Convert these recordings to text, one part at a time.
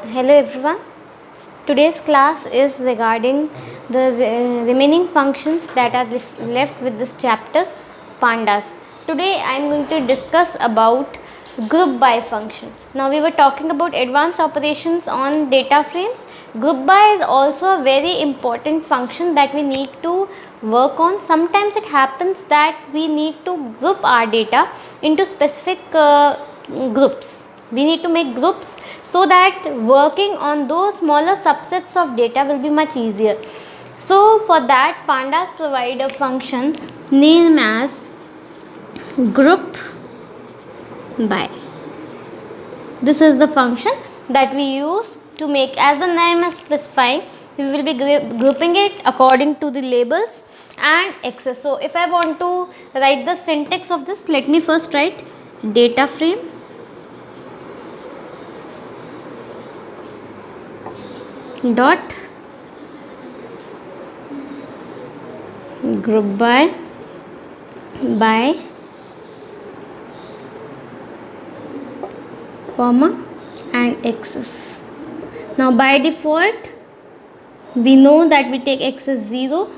Hello everyone. Today's class is regarding the remaining functions that are left with this chapter, pandas. Today I am going to discuss about group by function. Now we were talking about advanced operations on data frames. Group by is also a very important function that we need to work on. Sometimes it happens that we need to group our data into specific groups. We need to make groups so that working on those smaller subsets of data will be much easier. So for that, pandas provide a function named as group by. This is the function that we use to make, as the name is specifying, we will be grouping it according to the labels and access. So if I want to write the syntax of this, let me first write data frame dot group by comma and access. Now by default we know that we take access 0,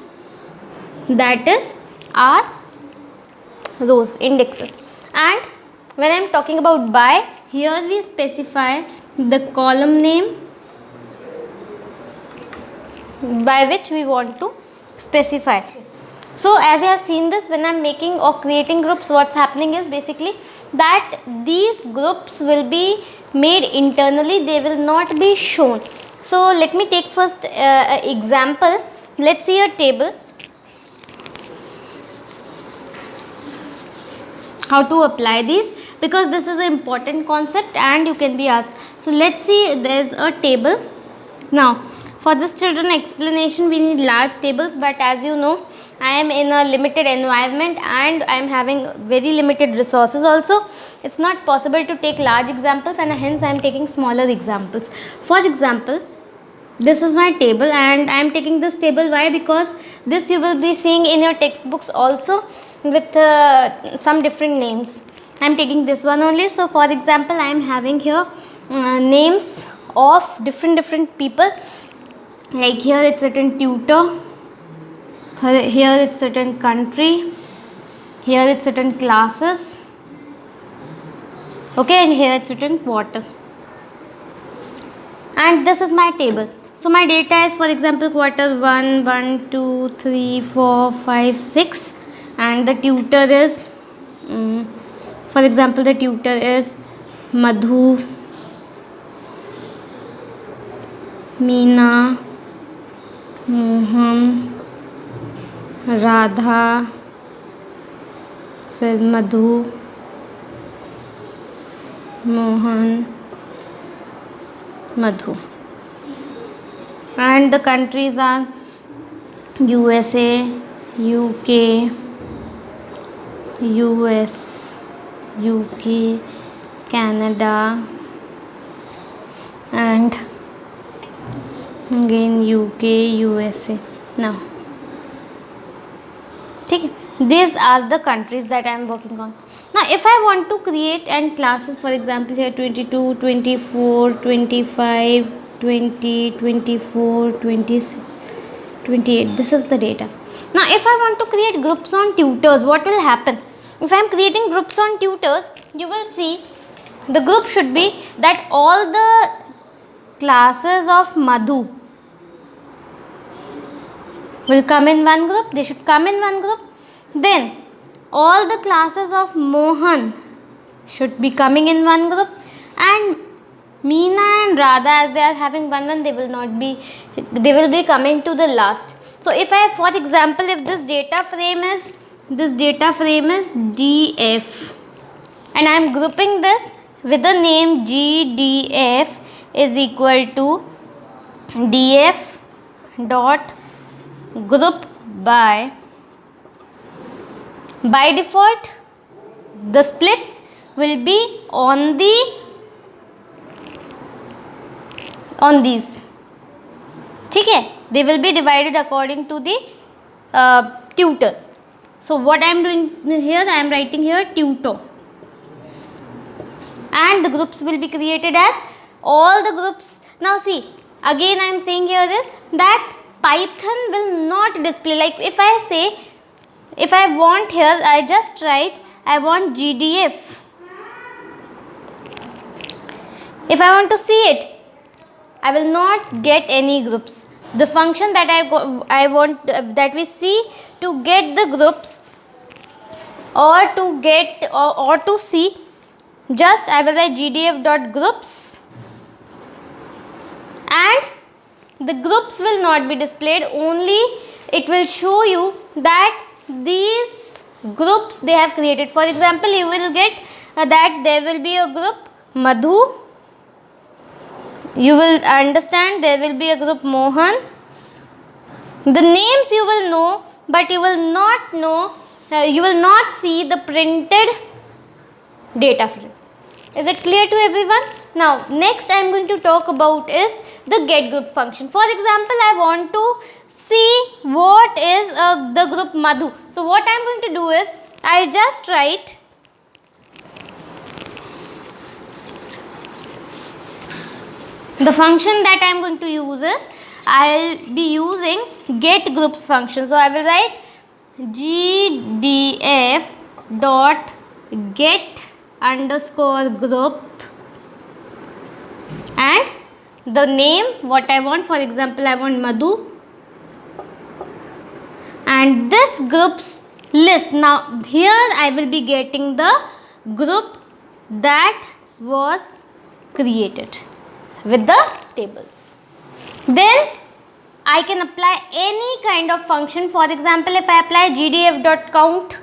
that is our rows indexes, and when I am talking about by, here we specify the column name by which we want to specify. So as you have seen this, when I am making or creating groups, what's happening is basically that these groups will be made internally, they will not be shown. So let me take first example. Let's see a table. How to apply these, because this is an important concept and you can be asked. So let's see, there is a table. Now for this children explanation we need large tables, but as you know I am in a limited environment and I am having very limited resources also. It's not possible to take large examples and hence I am taking smaller examples. For example, this is my table and I am taking this table. Why? Because this you will be seeing in your textbooks also with some different names. I am taking this one only. So for example, I am having here names of different people. Like here it's certain tutor, here it's certain country, here it's certain classes, okay, and here it's certain quarter. And this is my table. So my data is, for example, quarter 1, 1, 2, 3, 4, 5, 6, and the tutor is, for example, the tutor is Madhu, Meena, Mohan, Radha, फिर मधु, मोहन, मधु, and the countries are USA, UK, US, UK, Canada, and again UK, USA. Now okay, these are the countries that I am working on. Now if I want to create and classes, for example here 22, 24, 25, 20, 24, 26, 28, this is the data. Now if I want to create groups on tutors, what will happen? If I am creating groups on tutors, you will see the group should be that all the classes of Madhu will come in one group, they should come in one group. Then all the classes of Mohan should be coming in one group, and Meena and Radha, as they are having one, they will not be, they will be coming to the last. So if I, for example, if this data frame is DF and I am grouping this with the name GDF is equal to DF dot group by default the splits will be on these, ठीक है, they will be divided according to the tutor. So what I am doing here, I am writing here tutor, and the groups will be created as all the groups. Now see, again I am saying here is that Python will not display, like if I say, if I want here, I just write I want GDF. If I want to see it, I will not get any groups. The function that I want that we see to get the groups or to get or to see, just I will write gdf.groups, and the groups will not be displayed. Only it will show you that these groups they have created. For example, you will get that there will be a group Madhu, you will understand there will be a group Mohan. The names you will know, but you will not know, you will not see the printed data frame. Is it clear to everyone? Now next I am going to talk about is the get group function. For example, I want to see what is the group Madhu. So what I am going to do is, I just write the function that I am going to use is, I will be using get groups function. So I will write gdf dot get underscore group and the name what I want. For example, I want Madhu, and this groups list. Now here I will be getting the group that was created with the tables. Then I can apply any kind of function. For example, if I apply gdf.count,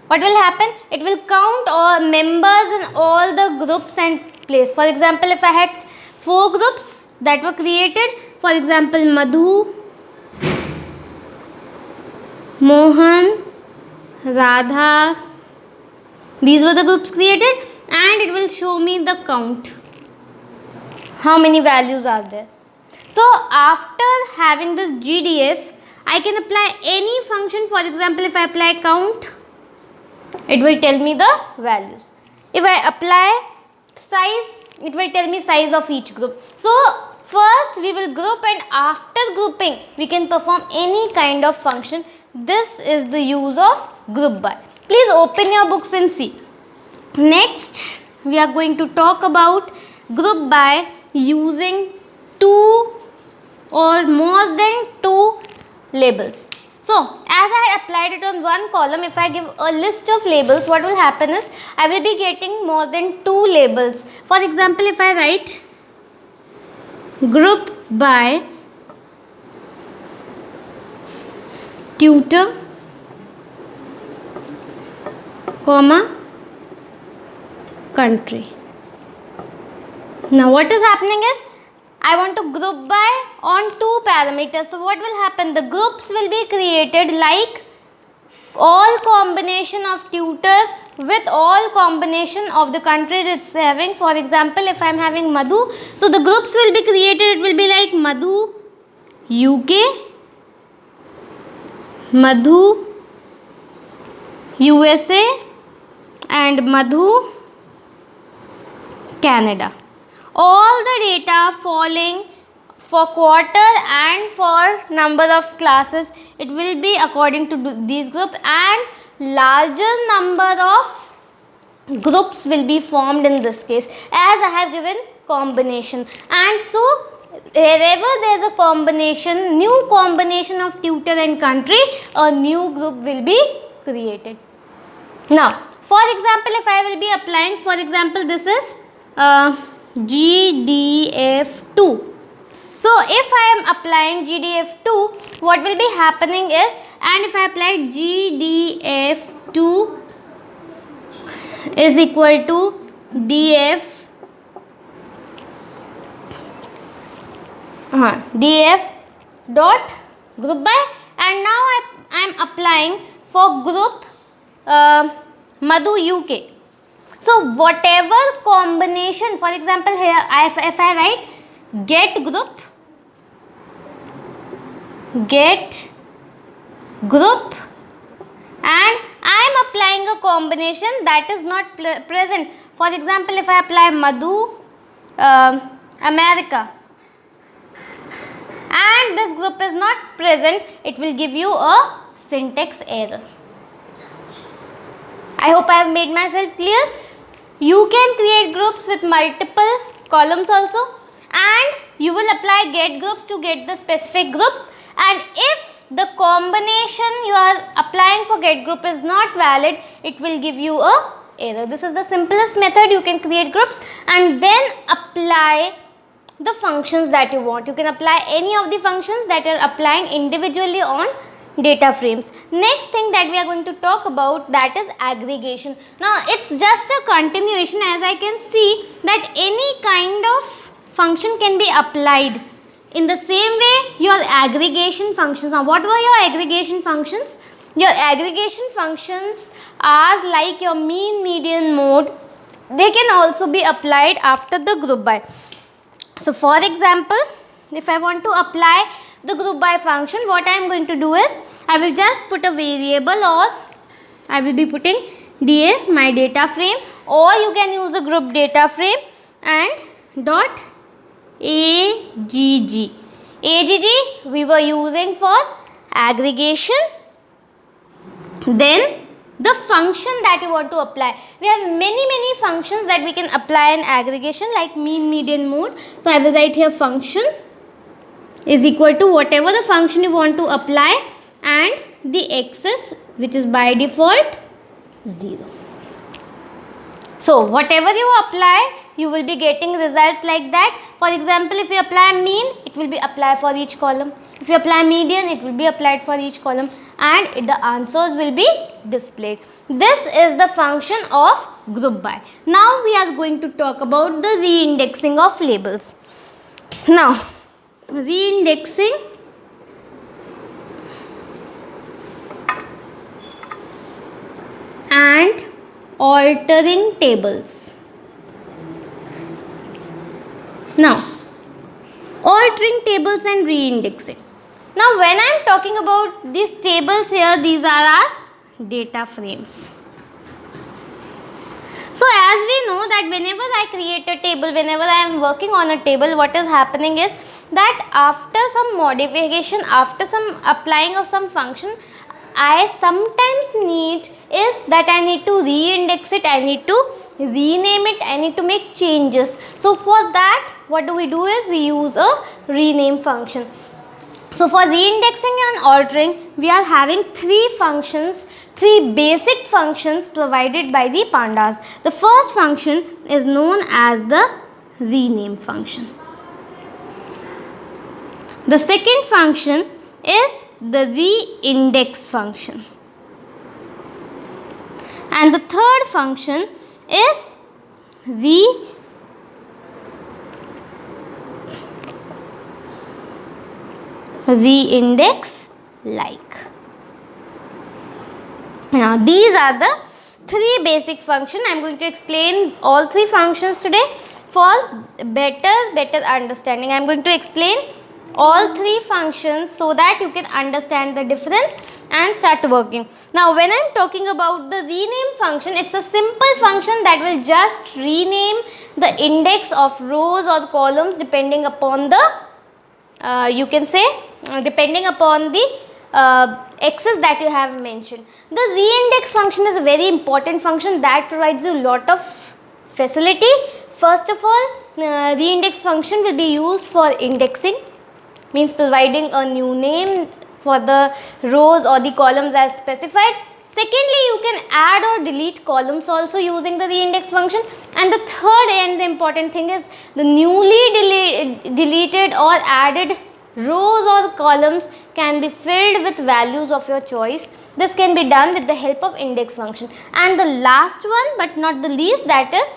what will happen? It will count all members in all the groups and place. For example, if I had 4 groups that were created, for example, Madhu, Mohan, Radha, these were the groups created, and it will show me the count, how many values are there. So after having this GDF, I can apply any function. For example, if I apply count, it will tell me the values. If I apply size, it will tell me size of each group. So first we will group, and after grouping we can perform any kind of function. This is the use of group by. Please open your books and see. Next we are going to talk about group by using 2 or more than 2 labels. So as I applied it on one column, if I give a list of labels, what will happen is I will be getting more than 2 labels. For example, if I write group by tutor, comma, country. Now what is happening is, I want to group by on 2 parameters. So what will happen? The groups will be created like all combination of tutor with all combination of the country it's having. For example, if I am having Madhu, so the groups will be created, it will be like Madhu UK, Madhu USA and Madhu Canada. All the data falling for quarter and for number of classes, it will be according to these groups, and larger number of groups will be formed in this case, as I have given combination. And so wherever there is a combination, new combination of tutor and country, a new group will be created. Now for example, if I will be applying, for example, this is GDF2. So if I am applying GDF2, what will be happening is, and if I apply GDF2 is equal to DF dot group by, and now I am applying for group Madhu UK. So whatever combination, for example here if I write get group and I am applying a combination that is not present. For example, if I apply Madhu America, and this group is not present, it will give you a syntax error. I hope I have made myself clear. You can create groups with multiple columns also, and you will apply get groups to get the specific group, and if the combination you are applying for get group is not valid, it will give you a error. This is the simplest method you can create groups and then apply the functions that you want. You can apply any of the functions that are applying individually on data frames. Next thing that we are going to talk about, that is aggregation. Now it's just a continuation, as I can see that any kind of function can be applied. In the same way, your aggregation functions. Now what were your aggregation functions? Your aggregation functions are like your mean, median, mode. They can also be applied after the group by. So for example, if I want to apply the group by function, what I am going to do is, I will just put a variable, or I will be putting df my data frame, or you can use a group data frame, and dot agg. Agg we were using for aggregation. Then the function that you want to apply. We have many functions that we can apply in aggregation, like mean, median, mode. So I will write here function is equal to whatever the function you want to apply, and the axis, which is by default 0. So whatever you apply, you will be getting results like that. For example, if you apply mean, it will be applied for each column. If you apply median, it will be applied for each column, and the answers will be displayed. This is the function of group by. Now we are going to talk about the reindexing of labels. Now reindexing and altering tables. Now altering tables and reindexing. Now when I am talking about these tables here, these are our data frames. So as we know that whenever I create a table, whenever I am working on a table, what is happening is that after some modification, after some applying of some function, I sometimes need is that I need to reindex it, I need to rename it, I need to make changes. So for that, what do? Is we use a rename function. So for reindexing and altering, we are having three functions, three basic functions provided by the pandas. The first function is known as the rename function. The second function is the reindex function. And the third function is reindex like. Now these are the three basic functions. I am going to explain all three functions today for better understanding. I am going to explain all three functions so that you can understand the difference and start working. Now when I am talking about the rename function, it's a simple function that will just rename the index of rows or columns depending upon the you can say depending upon the axis that you have mentioned. The reindex function is a very important function that provides you a lot of facility. First of all, reindex function will be used for indexing, means providing a new name for the rows or the columns as specified. Secondly, you can add or delete columns also using the reindex function. And the third and the important thing is the newly deleted or added rows or columns can be filled with values of your choice. This can be done with the help of index function. And the last one but not the least, that is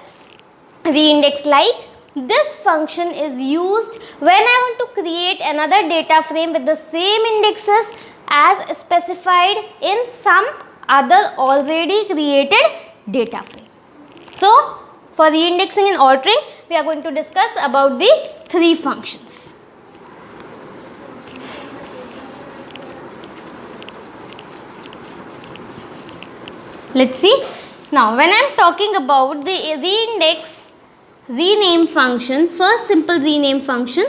reindex like. This function is used when I want to create another data frame with the same indexes as specified in some other already created data frame. So for reindexing and altering, we are going to discuss about the three functions. Let's see. Now when I am talking about the reindex rename function, first simple rename function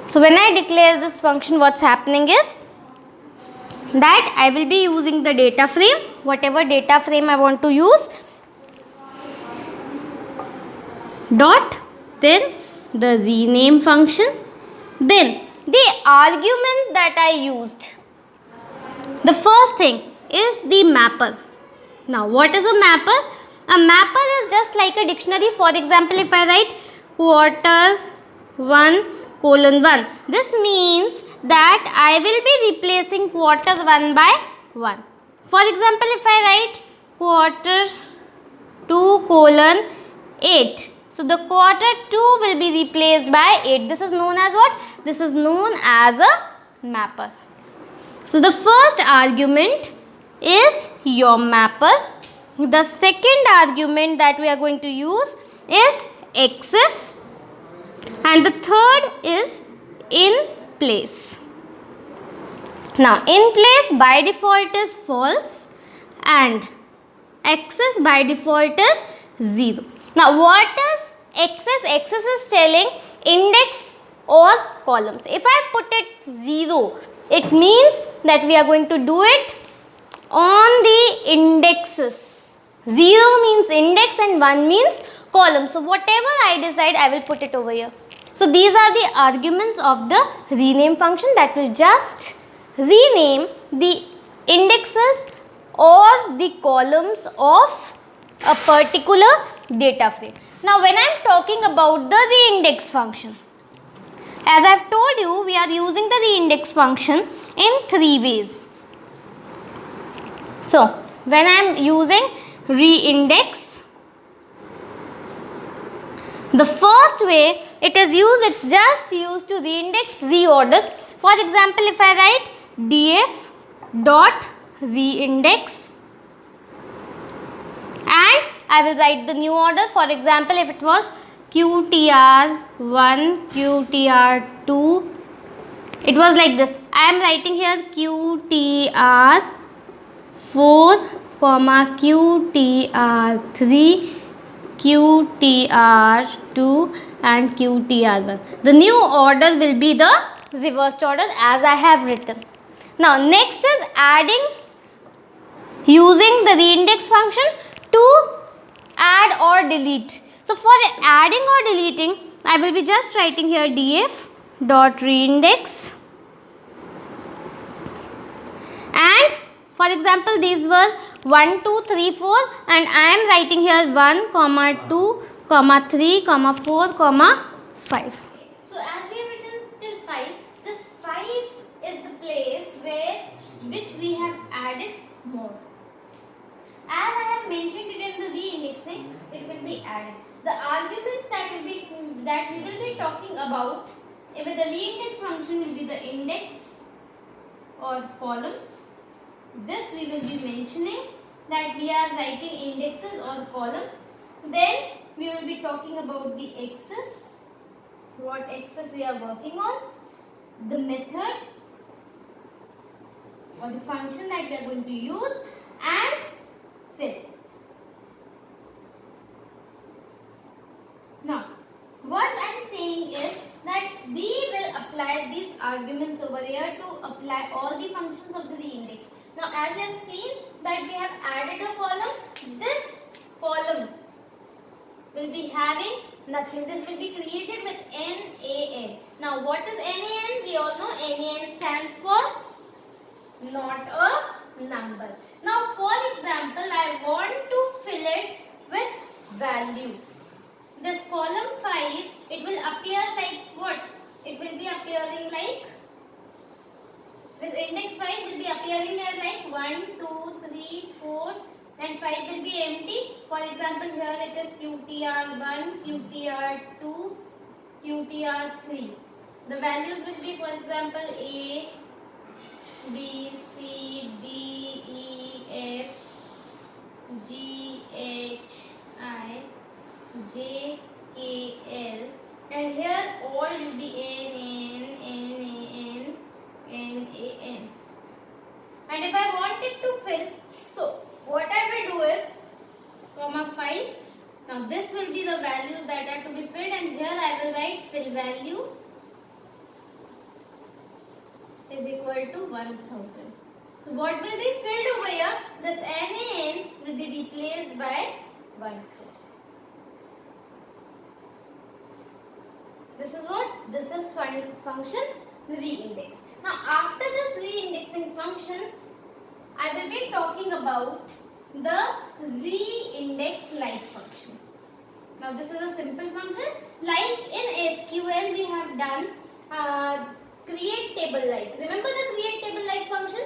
So when I declare this function, what's happening is that I will be using the data frame, whatever data frame I want to use, dot, then the rename function, then the arguments that I used. The first thing is the mapper. Now what is a mapper? A mapper is just like a dictionary. For example, if I write quarter 1:1, this means that I will be replacing quarter 1 by 1. For example, if I write quarter 2:8, so the quarter 2 will be replaced by 8. This is known as what? This is known as a mapper. So the first argument is your mapper. The second argument that we are going to use is axis, and the third is in place. Now in place by default is false and axis by default is 0. Now what is axis? Axis is telling index or columns. If I put it 0, it means that we are going to do it on the indexes. 0 means index and 1 means column. So whatever I decide, I will put it over here. So these are the arguments of the rename function that will just rename the indexes or the columns of a particular data frame. Now when I am talking about the reindex function, as I have told you, we are using the reindex function in 3 ways. So when I am using reindex, the first way it is used, it's just used to reindex reorder. For example, if I write df dot reindex and I will write the new order. For example, if it was qtr1, qtr2, it was like this. I am writing here qtr4, qtr3, qtr2 and qtr1. The new order will be the reversed order as I have written. Now next is adding, using the reindex function to add or delete. So for the adding or deleting, I will be just writing here df dot reindex, and for example these were 1, 2, 3, 4 and I am writing here 1, 2, 3, 4, 5. So as we have written till 5, this 5 is the place which we have added more. As I have mentioned it in the reindexing, it will be added. The arguments that we will be talking about with the reindex function will be the index or columns. This we will be mentioning that we are writing indexes or columns. Then we will be talking about the axis, what axis we are working on, the method or the function that we are going to use, and fill. Now what I am saying is that we will apply these arguments over here to apply all the functions of the reindex. Now as you have seen that we have added a column, this column will be having nothing. This will be created with NaN. Now what is NaN? We all know NaN stands for not a number. Now for example, I want to fill it with value. This column 5, it will appear like what? It will be appearing like, this index 5 will be appearing as like 1, 2, 3, 4 and 5 will be empty. For example, here it is qtr1, qtr2, qtr3. The values will be, for example, A, B, C, D, E, F, G, H, I, J, K, L, and here all will be N, N, N, N. And if I want it to fill, so what I will do is, comma 5. Now this will be the values that are to be filled, and here I will write fill value. is equal to 1000. So what will be filled over here? This NaN will be replaced by 1. This is what? This is function reindex. Now after this reindexing function, I will be talking about the reindex like function. Now this is a simple function. Like in SQL we have done create table like. Remember the create table like function?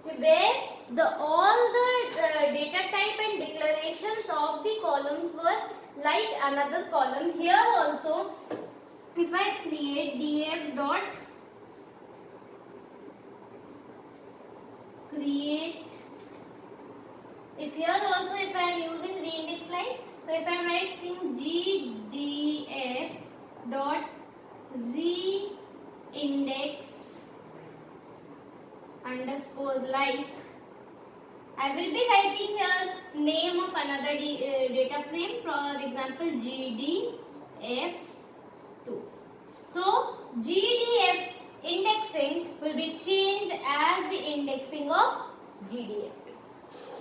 Where all the data type and declarations of the columns were like another column. Here also, if I create df dot create, if here also if I am using reindex like, so if I am writing gdf dot reindex underscore like, I will be writing here name of another data frame, for example gdf2. So gdf's indexing will be changed as the indexing of gdf2.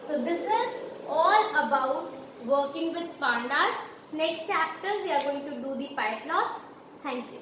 So this is all about working with pandas. Next chapter we are going to do the pyplots. Thank you.